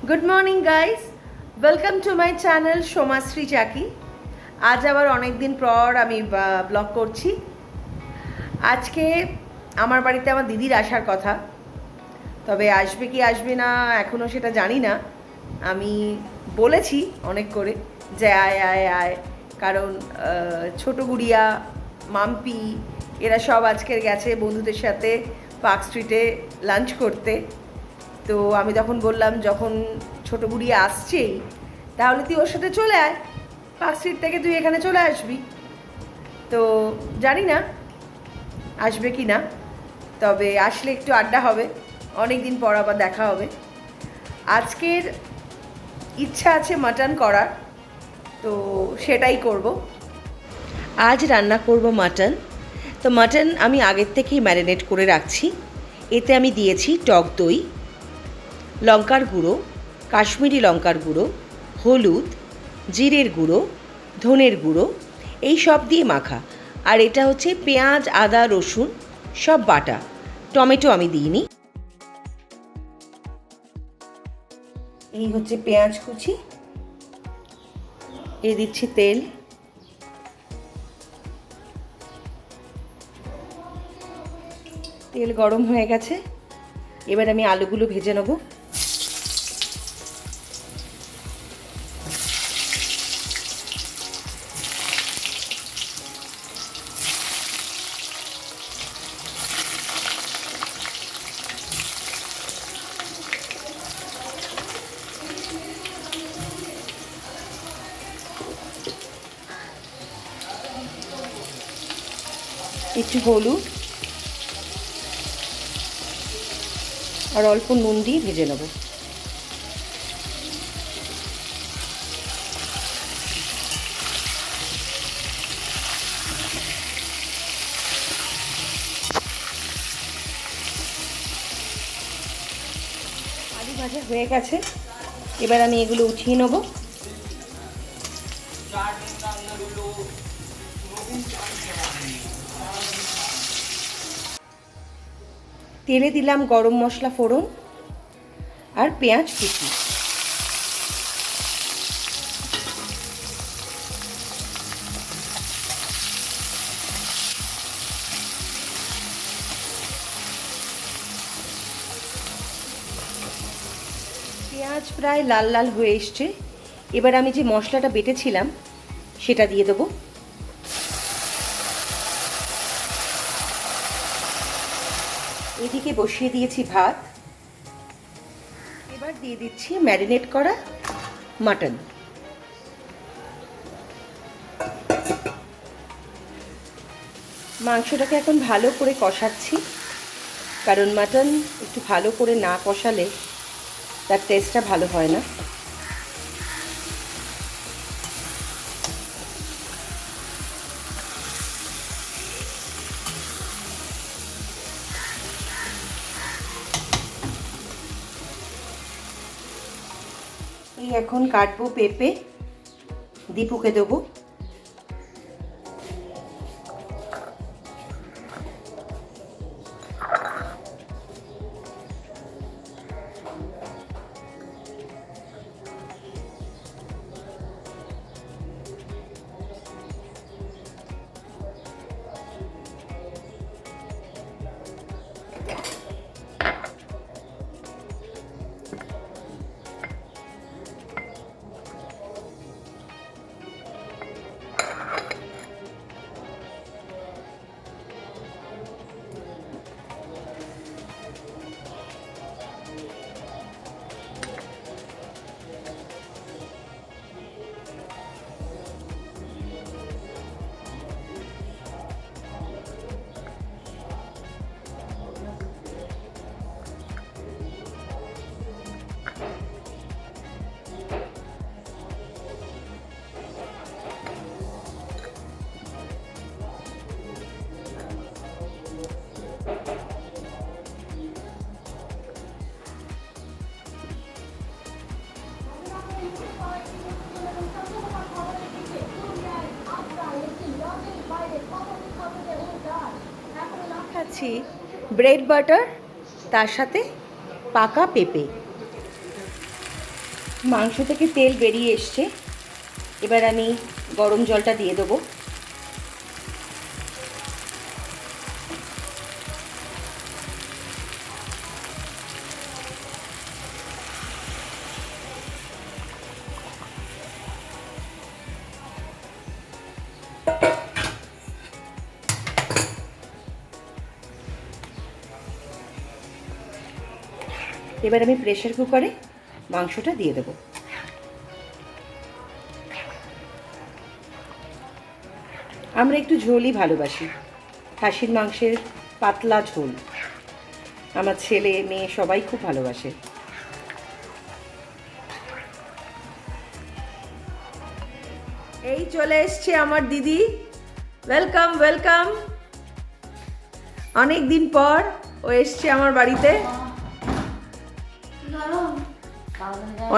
Good morning guys, welcome to my channel Somashree চাকি। আজ আবার অনেক দিন পর আমি ব্লগ করছি। আজকে আমার বাড়িতে আমার দিদির আসার কথা, তবে আসবে কি আসবে না এখনও সেটা জানি না। আমি বলেছি অনেক করে যে আয় আয় আয়, কারণ ছোটো গুড়িয়া, মাম্পি এরা সব আজকের গেছে বন্ধুদের সাথে পার্ক স্ট্রিটে লাঞ্চ করতে। তো আমি তখন বললাম, যখন ছোটো বুড়িয়া আসছেই তাহলে তুই ওর সাথে চলে আয়, পার্ক স্ট্রিট থেকে তুই এখানে চলে আসবি। তো জানি না আসবে কি না, তবে আসলে একটু আড্ডা হবে, অনেক দিন পর আবার দেখা হবে। আজকের ইচ্ছা আছে মাটন করার, তো সেটাই করব। আজ রান্না করব মাটন। তো মাটন আমি আগের থেকেই ম্যারিনেট করে রাখছি। এতে আমি দিয়েছি টক দই, লঙ্কার গুঁড়ো, কাশ্মীরি লঙ্কার গুঁড়ো, হলুদ, জিরের গুঁড়ো, ধনের গুঁড়ো, এই সব দিয়ে মাখা। আর এটা হচ্ছে পেঁয়াজ, আদা, রসুন সব বাটা, টমেটো আমি দিইনি। এই হচ্ছে পেঁয়াজ কুচি, এ দিচ্ছি তেল, তেল গরম হয়ে গেছে। এবার আমি আলুগুলো ভেজে নেব। একটু হলুদ আর অল্প নুন দিয়ে ভেজে নেব। আলু ভাজা হয়ে গেছে, এবার আমি এগুলো উঠিয়ে নেব। তেলে দিলাম গরম মশলা ফোড়ন আর পেঁয়াজ কুচি। পেঁয়াজ প্রায় লাল লাল হয়ে এসছে। এবার আমি যে মশলাটা বেটেছিলাম সেটা দিয়ে দেবো। এদিকে বসিয়ে দিয়েছি ভাত। এবার দিয়ে দিচ্ছি ম্যারিনেট করা মাটন। মাংসটাকে এখন ভালো করে কষাচ্ছি, কারণ মাটন একটু ভালো করে না কষালে তার টেস্টটা ভালো হয় না। এই এখন কাটবো পেঁপে, দীপুকে দেবো। খাচ্ছি ব্রেড বাটার, তার সাথে পাকা পেঁপে। মাংস থেকে তেল বেরিয়ে এসছে, এবার আমি গরম জলটা দিয়ে দেবো। এবার আমি প্রেসার কুকারে মাংসটা দিয়ে দেবো। আমরা একটু ঝোলই ভালোবাসি, খাসির মাংসের পাতলা ঝোল আমার ছেলে মেয়ে সবাই খুব ভালোবাসে। এই চলে এসছে আমার দিদি, ওয়েলকাম ওয়েলকাম। অনেক দিন পর ও এসছে আমার বাড়িতে,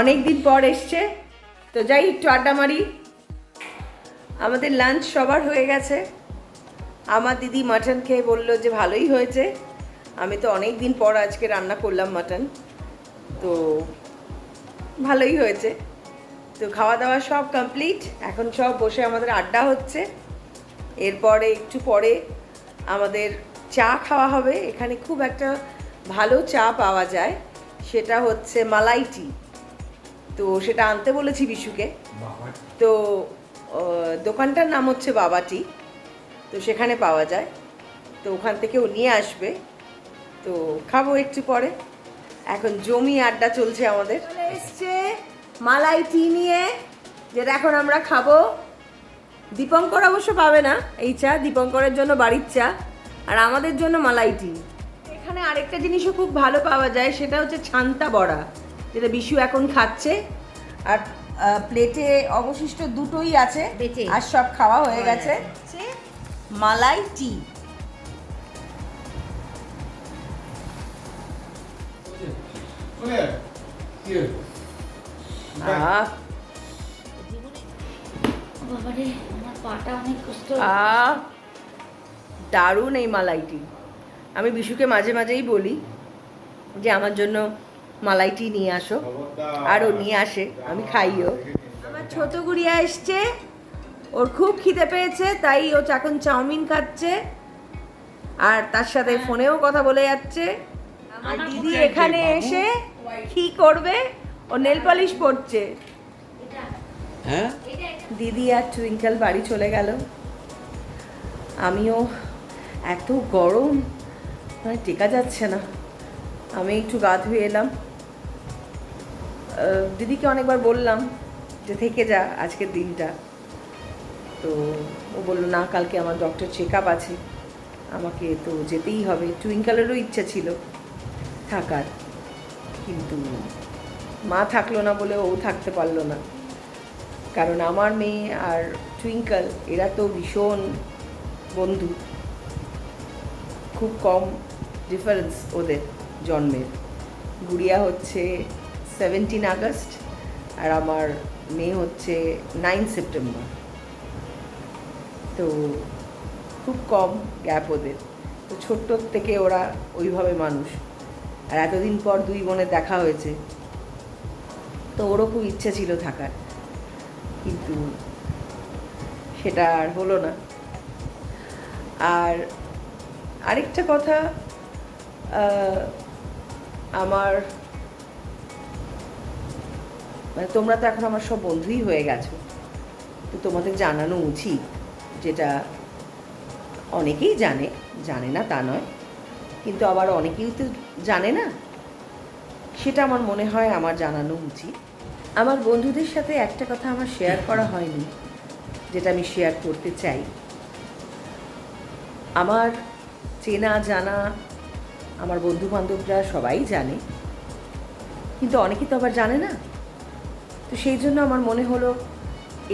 অনেক দিন পর এসছে। তো যাই একটু আড্ডা মারি। আমাদের লাঞ্চ সবার হয়ে গেছে। আমার দিদি মাটন খেয়ে বললো যে ভালোই হয়েছে। আমি তো অনেক দিন পর আজকে রান্না করলাম মাটন, তো ভালোই হয়েছে। তো খাওয়া দাওয়া সব কমপ্লিট, এখন সব বসে আমাদের আড্ডা হচ্ছে। এরপরে একটু পরে আমাদের চা খাওয়া হবে। এখানে খুব একটা ভালো চা পাওয়া যায়, সেটা হচ্ছে মালাই টি। তো সেটা আনতে বলেছি বিশুকে। তো দোকানটার নাম হচ্ছে বাবা টি, তো সেখানে পাওয়া যায়। তো ওখান থেকে ও নিয়ে আসবে, তো খাবো একটু পরে। এখন জমি আড্ডা চলছে আমাদের। চলে এসছে মালাই টি নিয়ে, যেটা এখন আমরা খাবো। দীপঙ্কর অবশ্য পাবে না এই চা, দীপঙ্করের জন্য বাড়ির চা, আর আমাদের জন্য মালাই টি। এখানে আরেকটা জিনিসও খুব ভালো পাওয়া যায়, সেটা হচ্ছে ছান্তা বড়া, যেটা বিশু এখন খাচ্ছে। আর প্লেটে অবশিষ্ট দুটোই আছে, আর সব খাওয়া হয়ে গেছে। মালাই টি। দারুণ এই মালাইটি। আমি বিশুকে মাঝে মাঝেই বলি যে আমার জন্য মালাইটি নিয়ে আসো, আর ও নিয়ে আসে, আমি খাইও। আমার ছোট গুড়িয়া এসছে, ওর খুব খিদে পেয়েছে, তাই ও এখন চাউমিন খাচ্ছে আর তার সাথে ফোনেও কথা বলে যাচ্ছে। আর দিদি এখানে এসে কি করবে, ও নেল পলিশ পড়ছে। হ্যাঁ, দিদি আর টুইঙ্কেল বাড়ি চলে গেল। আমিও, এত গরম মানে টেকা যাচ্ছে না। আমি একটু গা ধুয়ে এলাম। দিদিকে অনেকবার বললাম যে থেকে যা আজকের দিনটা, তো ও বললো না, কালকে আমার ডক্টর চেক আপ আছে, আমাকে তো যেতেই হবে। টুইঙ্কেলেরও ইচ্ছা ছিল থাকার, কিন্তু মা থাকলো না বলে ও থাকতে পারলো না। কারণ আমার মেয়ে আর টুইঙ্কেল এরা তো ভীষণ বন্ধু, খুব কম ডিফারেন্স ওদের জন্মের। গুড়িয়া হচ্ছে 17 আগস্ট আর আমার মেয়ে হচ্ছে 9 সেপ্টেম্বর। তো খুব কম গ্যাপ ওদের। তো ছোট্ট থেকে ওরা ওইভাবে মানুষ। আর এতদিন পর দুই বোনের দেখা হয়েছে, তো ওরও খুব ইচ্ছা ছিল থাকার, কিন্তু সেটা আর হলো না। আর আরেকটা কথা, আমার মানে তোমরা তো এখন আমার সব বন্ধুই হয়ে গেছো, তো তোমাদের জানানো উচিত, যেটা অনেকেই জানে, জানে না তা নয়, কিন্তু আবার অনেকেই তো জানে না, সেটা আমার মনে হয় আমার জানানো উচিত। আমার বন্ধুদের সাথে একটা কথা আমার শেয়ার করা হয়নি, যেটা আমি শেয়ার করতে চাই। আমার চেনা জানা আমার বন্ধু বান্ধবরা সবাই জানে, কিন্তু অনেকে তো আবার জানে না। তো সেই জন্য আমার মনে হলো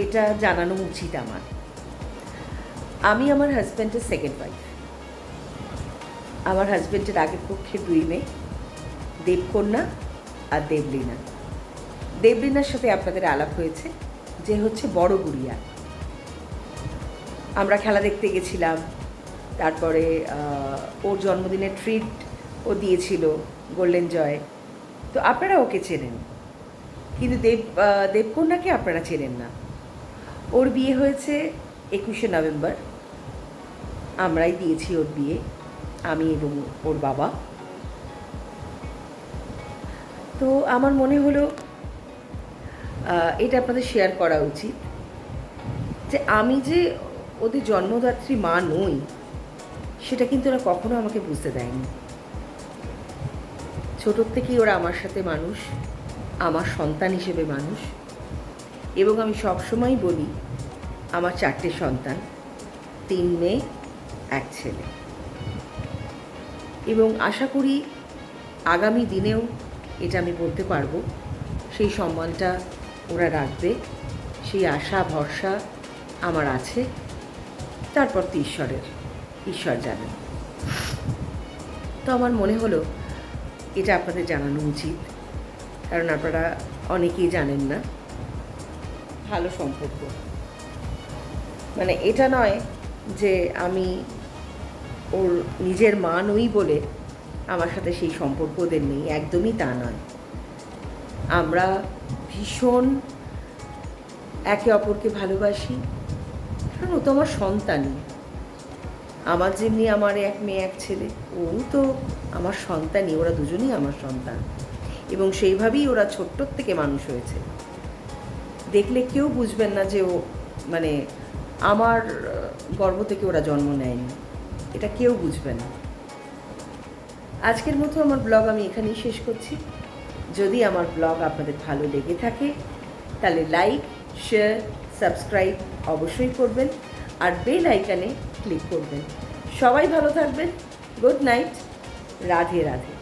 এটা জানানো উচিত আমার। আমি আমার হাজব্যান্ডের সেকেন্ড ওয়াইফ। আমার হাজব্যান্ডের আগের পক্ষে 2 মেয়ে, দেবকন্যা আর দেবলীনা। দেবলীনার সাথে আপনাদের আলাপ হয়েছে, যে হচ্ছে বড় গুড়িয়া। আমরা খেলা দেখতে গেছিলাম, তারপরে ওর জন্মদিনের ট্রিট ও দিয়েছিল গোল্ডেন জয়, তো আপনারা ওকে চেনেন। কিন্তু দেবকন্যাকে আপনারা চেনেন না। ওর বিয়ে হয়েছে 21শে নভেম্বর। আমরাই দিয়েছি ওর বিয়ে, আমি এবং ওর বাবা। তো আমার মনে হলো এটা আপনাদের শেয়ার করা উচিত যে আমি যে ওদের জন্মদাত্রী মা নই, সেটা কিন্তু ওরা কখনো আমাকে বুঝতে দেয়নি। ছোটোর থেকেই ওরা আমার সাথে মানুষ, আমার সন্তান হিসেবে মানুষ। এবং আমি সবসময় বলি আমার 4টে সন্তান, 3 মেয়ে 1 ছেলে। এবং আশা করি আগামী দিনেও এটা আমি বলতে পারবো, সেই সম্মানটা ওরা রাখবে, সেই আশা ভরসা আমার আছে। তারপর তো ঈশ্বর জানেন। তো আমার মনে হলো এটা আপনাদের জানানো উচিত, কারণ আপনারা অনেকেই জানেন না। ভালো সম্পর্ক, মানে এটা নয় যে আমি ওর নিজের মা নই বলে আমার সাথে সেই সম্পর্ক ওদের নেই, একদমই তা নয়। আমরা ভীষণ একে অপরকে ভালোবাসি, কারণ ও তো আমার সন্তানই। আমার যেমনি আমার 1 মেয়ে 1 ছেলে, ও তো আমার সন্তানই, ওরা দুজনেই আমার সন্তান। এবং সেইভাবেই ওরা ছোট্টর থেকে মানুষ হয়েছে। দেখলে কেউ বুঝবেন না যে ও মানে আমার গর্ভ থেকে ওরা জন্ম নেয়নি, এটা কেউ বুঝবে না। আজকের মতো আমার ব্লগ আমি এখানেই শেষ করছি। যদি আমার ব্লগ আপনাদের ভালো লেগে থাকে তাহলে লাইক, শেয়ার, সাবস্ক্রাইব অবশ্যই করবেন, আর বেল আইকনে ক্লিক করবেন। সবাই ভালো থাকবেন। Good night. রাধে রাধে।